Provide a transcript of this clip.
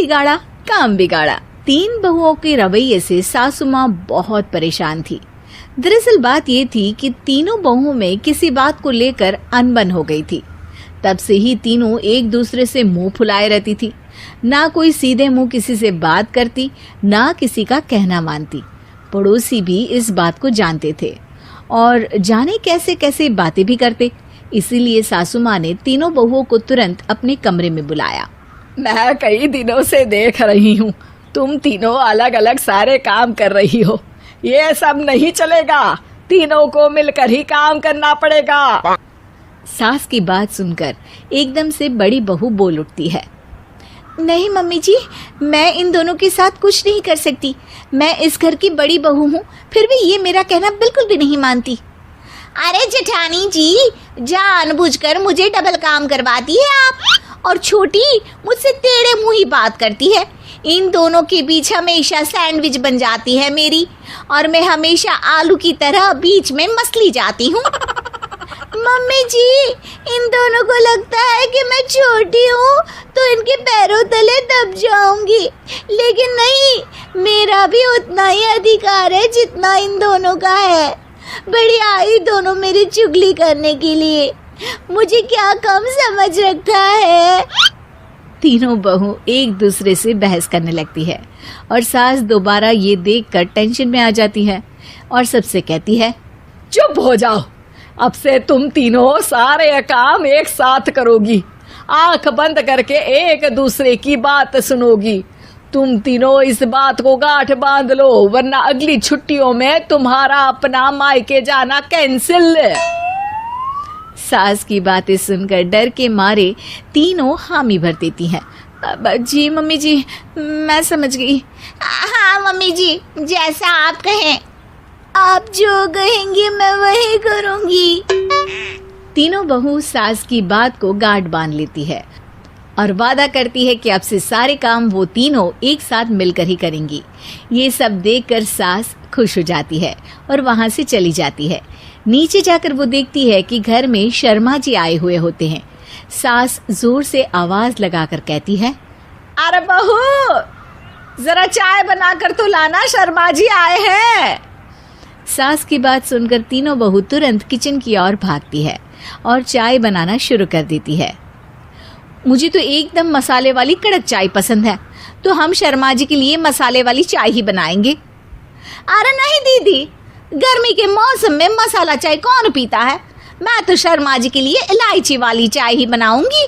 बिगाड़ा काम बिगाड़ा। 3 बहुओं के रवैये से सासू माँ बहुत परेशान थी। दरअसल बात ये थी कि तीनों बहुओं में किसी बात को लेकर अनबन हो गई थी। तब से ही तीनों एक दूसरे से मुंह फुलाए रहती थी। ना कोई सीधे मुंह किसी से बात करती, ना किसी का कहना मानती। पड़ोसी भी इस बात को जानते थे और जाने कैसे कैसे बातें भी करते। इसीलिए सासू माँ ने तीनों बहुओं को तुरंत अपने कमरे में बुलाया। मैं कई दिनों से देख रही हूँ, तुम तीनों अलग अलग सारे काम कर रही हो। ये सब नहीं चलेगा, तीनों को मिलकर ही काम करना पड़ेगा। सास की बात सुनकर एकदम से बड़ी बहू बोल उठती है। नहीं मम्मी जी, मैं इन दोनों के साथ कुछ नहीं कर सकती। मैं इस घर की बड़ी बहू हूँ, फिर भी ये मेरा कहना बिल्कुल भी नहीं मानती। अरे जेठानी जी, जानबूझकर मुझे डबल काम करवाती है आप। और छोटी मुझसे टेढ़े मुंह ही बात करती है। इन दोनों के बीच हमेशा सैंडविच बन जाती है मेरी, और मैं हमेशा आलू की तरह बीच में मसली जाती हूँ। मम्मी जी, इन दोनों को लगता है कि मैं छोटी हूँ तो इनके पैरों तले दब जाऊंगी, लेकिन नहीं, मेरा भी उतना ही अधिकार है जितना इन दोनों का है। बड़ी आई दोनों मेरी चुगली करने के लिए, मुझे क्या कम समझ रखा है। तीनों बहू एक दूसरे से बहस करने लगती है और सास दोबारा ये देखकर टेंशन में आ जाती है और सबसे कहती है, चुप हो जाओ, अब से तुम तीनों सारे काम एक साथ करोगी। आंख बंद करके एक दूसरे की बात सुनोगी। तुम तीनों इस बात को गांठ बांध लो, वरना अगली छुट्टियों में तुम्हारा अपना मायके जाना कैंसिल। सास की बातें सुनकर डर के मारे तीनों हामी भर देती हैं। जी मम्मी जी, मैं समझ गई। हाँ मम्मी जी, जैसा आप कहें। आप जो कहेंगी मैं वही करूंगी। तीनों बहू सास की बात को गांठ बांध लेती है और वादा करती है कि अब से सारे काम वो तीनों एक साथ मिलकर ही करेंगी। ये सब देखकर सास खुश हो जाती है और वहां से चली जाती है। नीचे जाकर वो देखती है कि घर में शर्मा जी आए हुए होते हैं। सास जोर से आवाज लगाकर कहती है, अरे बहू, जरा चाय बनाकर तो लाना, शर्मा जी आए हैं। सास की बात सुनकर तीनों बहू तुरंत किचन की ओर भागती है और चाय बनाना शुरू कर देती है। मुझे तो एकदम मसाले वाली कड़क चाय पसंद है, तो हम शर्मा जी के लिए मसाले वाली चाय ही बनाएंगे। अरे नहीं दीदी, गर्मी के मौसम में मसाला चाय कौन पीता है? मैं तो शर्मा जी के लिए इलायची वाली चाय ही बनाऊंगी।